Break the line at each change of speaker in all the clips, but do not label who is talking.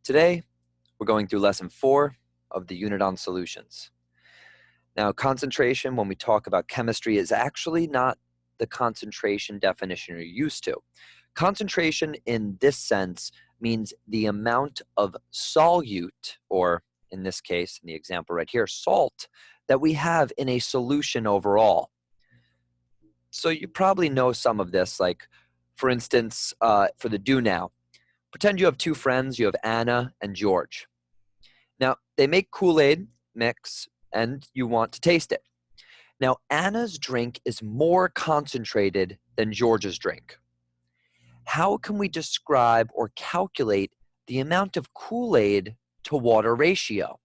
Today, we're going through lesson 4 of the unit on solutions. Now, concentration, when we talk about chemistry, is actually not the concentration definition you're used to. Concentration in this sense means the amount of solute, or in this case, in the example right here, salt, that we have in a solution overall. So you probably know some of this, like, for instance, for the do now. Pretend you have two friends, you have Anna and George. Now, they make Kool-Aid mix, and you want to taste it. Now, Anna's drink is more concentrated than George's drink. How can we describe or calculate the amount of Kool-Aid to water ratio?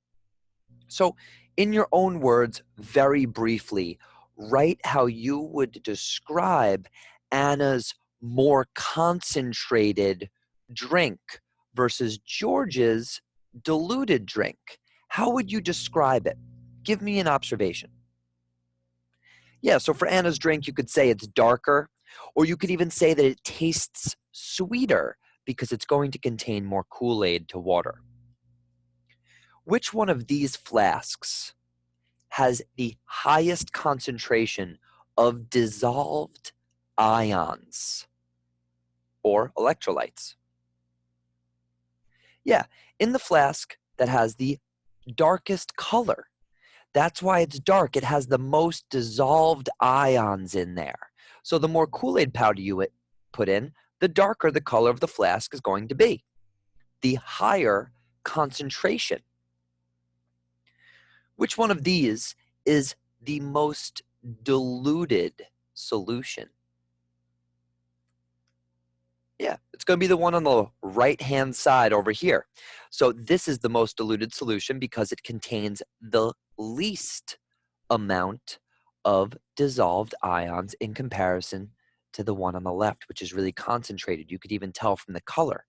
So, in your own words, very briefly, write how you would describe Anna's more concentrated drink versus George's diluted drink. How would you describe it? Give me an observation. Yeah, so for Anna's drink, you could say it's darker, or you could even say that it tastes sweeter because it's going to contain more Kool-Aid to water. Which one of these flasks has the highest concentration of dissolved ions or electrolytes? Yeah, in the flask that has the darkest color. That's why it's dark. It has the most dissolved ions in there. So the more Kool-Aid powder you put in, the darker the color of the flask is going to be. The higher concentration. Which one of these is the most diluted solution? Yeah, it's going to be the one on the right-hand side over here. So this is the most diluted solution because it contains the least amount of dissolved ions in comparison to the one on the left, which is really concentrated. You could even tell from the color.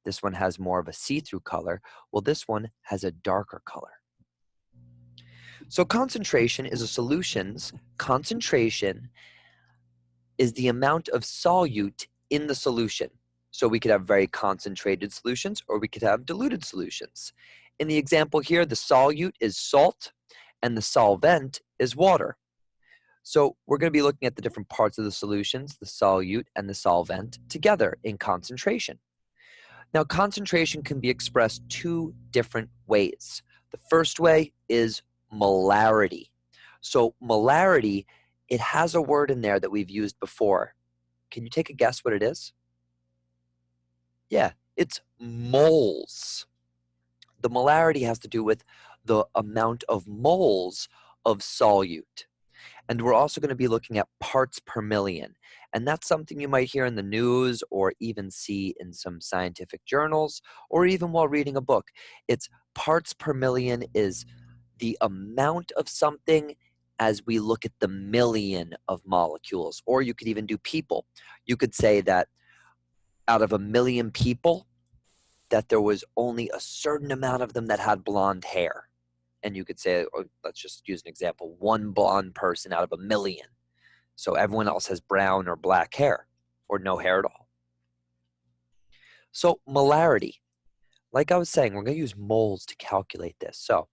This one has more of a see-through color. Well, this one has a darker color. So concentration is a solution's concentration is the amount of solute in the solution. So we could have very concentrated solutions or we could have diluted solutions. In the example here, the solute is salt and the solvent is water. So we're going to be looking at the different parts of the solutions, the solute and the solvent, together in concentration. Now, concentration can be expressed two different ways. The first way is molarity. So molarity, it has a word in there that we've used before. Can you take a guess what it is? Yeah, it's moles. The molarity has to do with the amount of moles of solute. And we're also going to be looking at parts per million. And that's something you might hear in the news or even see in some scientific journals or even while reading a book. It's parts per million is the amount of something as we look at the million of molecules. Or you could even do people. You could say that out of 1 million people, that there was only a certain amount of them that had blonde hair. And you could say, or let's just use an example, one blonde person out of 1 million. So everyone else has brown or black hair or no hair at all. So molarity, like I was saying, we're going to use moles to calculate this. So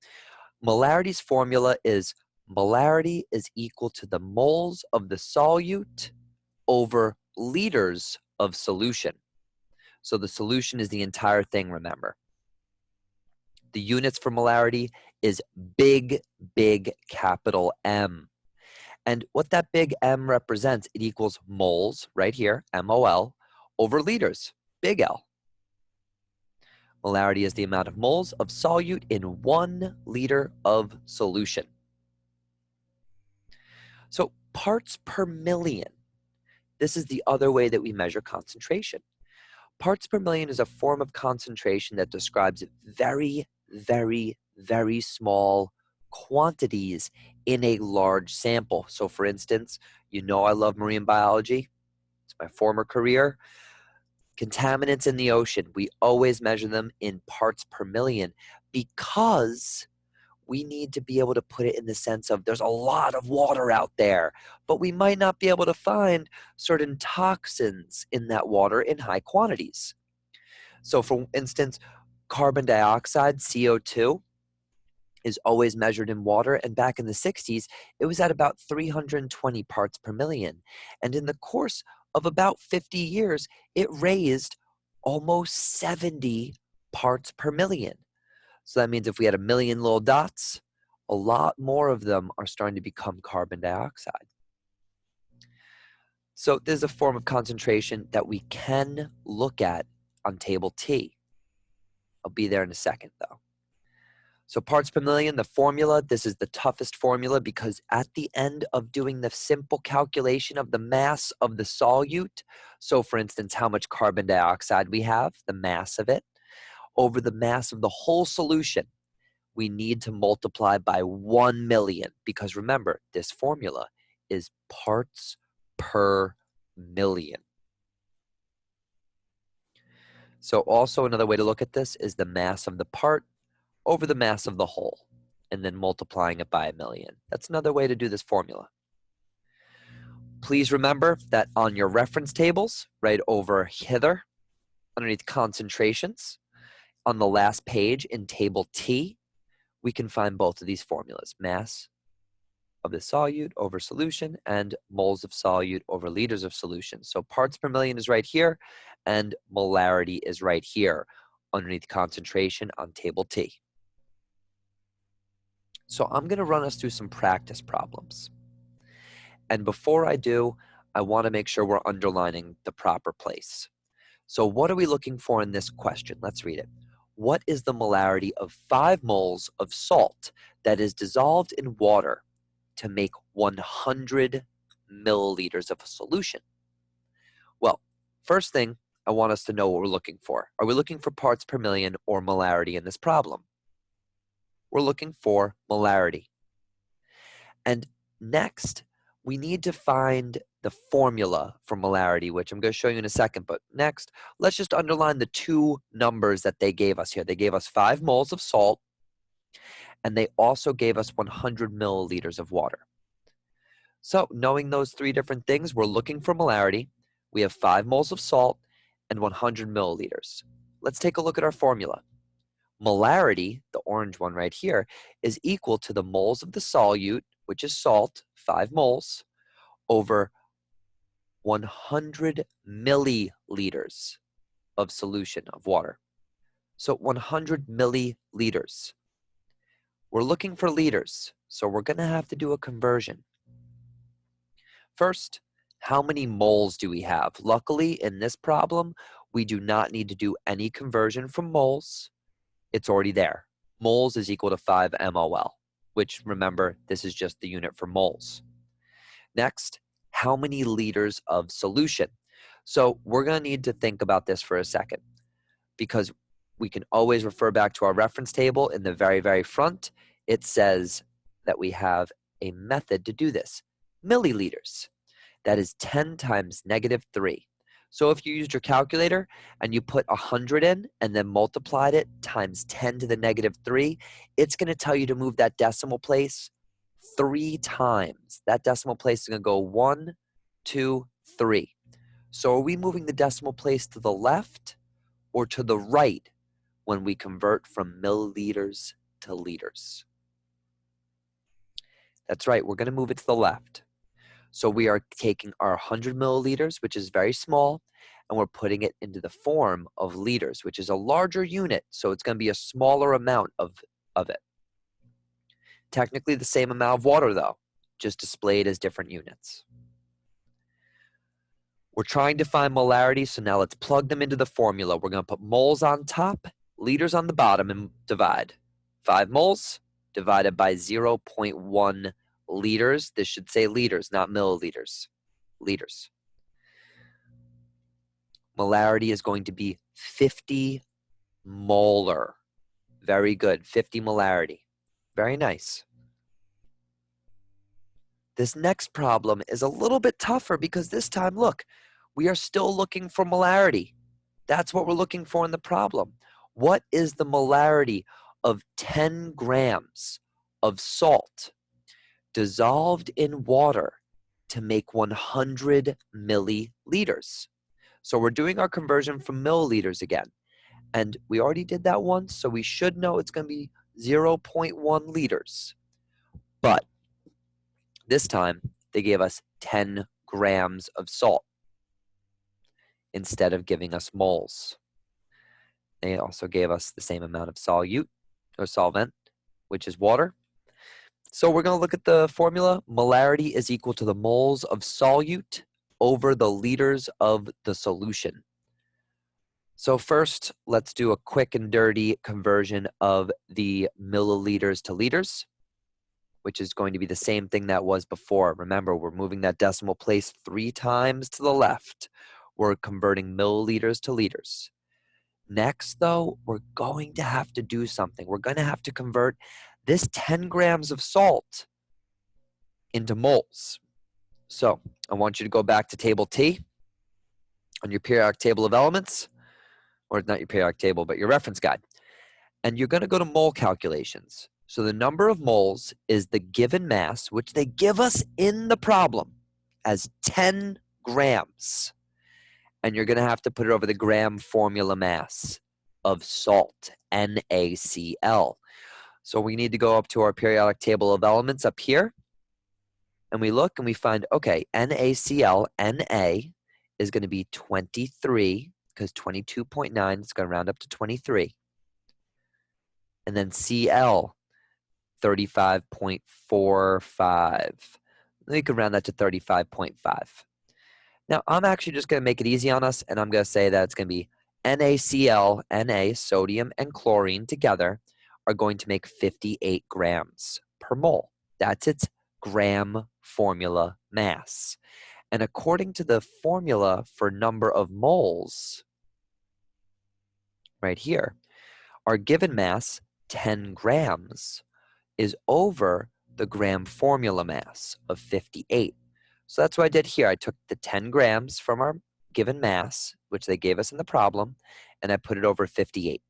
molarity's formula is molarity is equal to the moles of the solute over liters of solution. So the solution is the entire thing, remember. The units for molarity is big capital M. And what that big M represents, it equals moles, right here, MOL, over liters, big L. Molarity is the amount of moles of solute in 1 liter of solution. So parts per million, this is the other way that we measure concentration. Parts per million is a form of concentration that describes very small quantities in a large sample. So for instance, you know I love marine biology. It's my former career. Contaminants in the ocean, we always measure them in parts per million because we need to be able to put it in the sense of there's a lot of water out there, but we might not be able to find certain toxins in that water in high quantities. So for instance, Carbon dioxide, CO2, is always measured in water, and back in the 60s, it was at about 320 parts per million. And in the course of about 50 years, it raised almost 70 parts per million. So that means if we had a million little dots, a lot more of them are starting to become carbon dioxide. So there's a form of concentration that we can look at on table T. I'll be there in a second, though. So parts per million, the formula, this is the toughest formula because at the end of doing the simple calculation of the mass of the solute, so for instance, how much carbon dioxide we have, the mass of it, over the mass of the whole solution, we need to multiply by 1 million because remember, this formula is parts per million. So also another way to look at this is the mass of the part over the mass of the whole, and then multiplying it by 1 million. That's another way to do this formula. Please remember that on your reference tables, right over hither, underneath concentrations, on the last page in table T, we can find both of these formulas, mass of the solute over solution and moles of solute over liters of solution. So parts per million is right here, and molarity is right here, underneath concentration on table T. So I'm going to run us through some practice problems. And before I do, I want to make sure we're underlining the proper place. So what are we looking for in this question? Let's read it. What is the molarity of 5 moles of salt that is dissolved in water to make 100 milliliters of a solution? Well, first thing, I want us to know what we're looking for. Are we looking for parts per million or molarity in this problem? We're looking for molarity. And next, we need to find the formula for molarity, which I'm going to show you in a second. But next, let's just underline the two numbers that they gave us here. They gave us 5 moles of salt, and they also gave us 100 milliliters of water. So knowing those three different things, we're looking for molarity. We have 5 moles of salt and 100 milliliters. Let's take a look at our formula. Molarity, the orange one right here, is equal to the moles of the solute, which is salt, 5 moles, over 100 milliliters of solution of water. So 100 milliliters. We're looking for liters, so we're going to have to do a conversion. First, how many moles do we have? Luckily, in this problem, we do not need to do any conversion from moles. It's already there. Moles is equal to 5 mol, which remember, this is just the unit for moles. Next, how many liters of solution? So we're going to need to think about this for a second because we can always refer back to our reference table in the very, very front. It says that we have a method to do this. Milliliters. That is 10 times negative 3. So if you used your calculator and you put 100 in and then multiplied it times 10 to the negative 3, it's going to tell you to move that decimal place 3 times. That decimal place is going to go 1, 2, 3. So are we moving the decimal place to the left or to the right when we convert from milliliters to liters? That's right, we're going to move it to the left. So we are taking our 100 milliliters, which is very small, and we're putting it into the form of liters, which is a larger unit, so it's going to be a smaller amount of it. Technically the same amount of water, though, just displayed as different units. We're trying to find molarity, so now let's plug them into the formula. We're going to put moles on top, liters on the bottom, and divide. 5 moles divided by 0.1 liters. This should say liters, not milliliters. Liters. Molarity is going to be 50 molar. Very good. 50 molarity. Very nice. This next problem is a little bit tougher because this time, look, we are still looking for molarity. That's what we're looking for in the problem. What is the molarity of 10 grams of salt dissolved in water to make 100 milliliters? So we're doing our conversion from milliliters again. And we already did that once, so we should know it's going to be 0.1 liters. But this time, they gave us 10 grams of salt instead of giving us moles. They also gave us the same amount of solute or solvent, which is water. So we're going to look at the formula. Molarity is equal to the moles of solute over the liters of the solution. So first, let's do a quick and dirty conversion of the milliliters to liters, which is going to be the same thing that was before. Remember, we're moving that decimal place 3 times to the left. We're converting milliliters to liters. Next, though, we're going to have to do something. We're going to have to convert this 10 grams of salt into moles. So I want you to go back to table T on your periodic table of elements, or not your periodic table, but your reference guide. And you're going to go to mole calculations. So the number of moles is the given mass, which they give us in the problem as 10 grams. And you're going to have to put it over the gram formula mass of salt, NaCl. So we need to go up to our periodic table of elements up here. And we look and we find, okay, NaCl, Na is going to be 23, because 22.9 is going to round up to 23. And then Cl, 35.45. We could round that to 35.5. Now, I'm actually just going to make it easy on us, and I'm going to say that it's going to be NaCl, Na, sodium, and chlorine together are going to make 58 grams per mole. That's its gram formula mass. And according to the formula for number of moles, right here, our given mass, 10 grams, is over the gram formula mass of 58. So that's what I did here. I took the 10 grams from our given mass, which they gave us in the problem, and I put it over 58.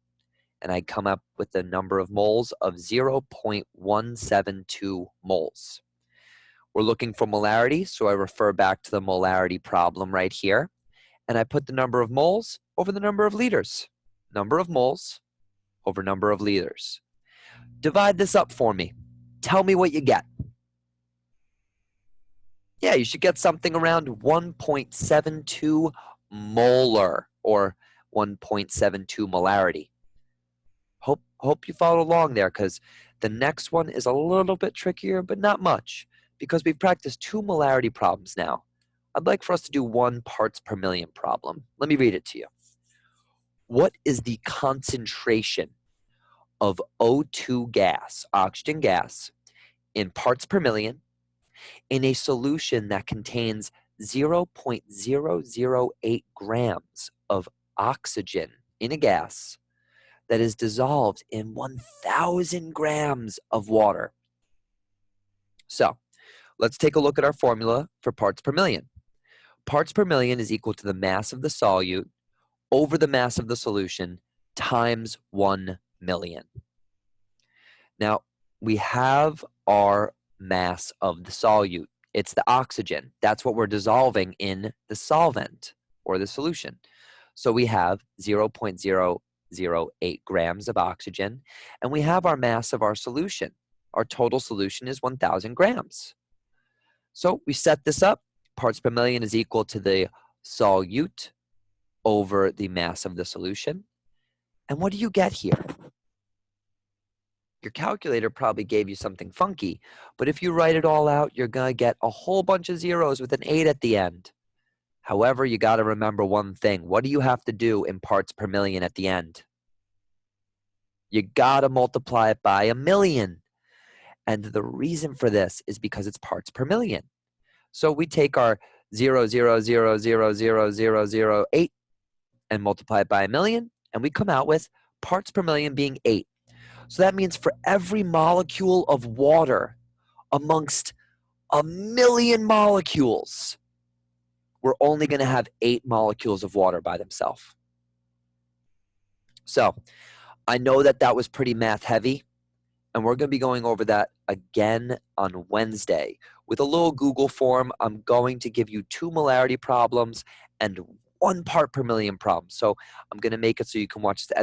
And I come up with the number of moles of 0.172 moles. We're looking for molarity, so I refer back to the molarity problem right here. And I put the number of moles over the number of liters. Number of moles over number of liters. Divide this up for me. Tell me what you get. Yeah, you should get something around 1.72 molar, or 1.72 molarity. Hope you followed along there, because the next one is a little bit trickier, but not much, because we've practiced 2 molarity problems now. I'd like for us to do 1 parts per million problem. Let me read it to you. What is the concentration of O2 gas, oxygen gas, in parts per million in a solution that contains 0.008 grams of oxygen in a gas that is dissolved in 1,000 grams of water? So let's take a look at our formula for parts per million. Parts per million is equal to the mass of the solute over the mass of the solution times 1 million. Now, we have our mass of the solute. It's the oxygen. That's what we're dissolving in the solvent or the solution. So we have 0.008 grams of oxygen, and we have our mass of our solution. Our total solution is 1,000 grams. So we set this up. Parts per million is equal to the solute over the mass of the solution. And what do you get here? Your calculator probably gave you something funky, but if you write it all out, you're going to get a whole bunch of zeros with an 8 at the end. However, you got to remember one thing. What do you have to do in parts per million at the end? You got to multiply it by 1,000,000. And the reason for this is because it's parts per million. So we take our 0.0000008 and multiply it by 1,000,000, and we come out with parts per million being 8. So that means for every molecule of water amongst 1,000,000 molecules, we're only going to have 8 molecules of water by themselves. So I know that that was pretty math heavy, and we're going to be going over that again on Wednesday. With a little Google form, I'm going to give you 2 molarity problems and 1 part per million problem. So I'm going to make it so you can watch the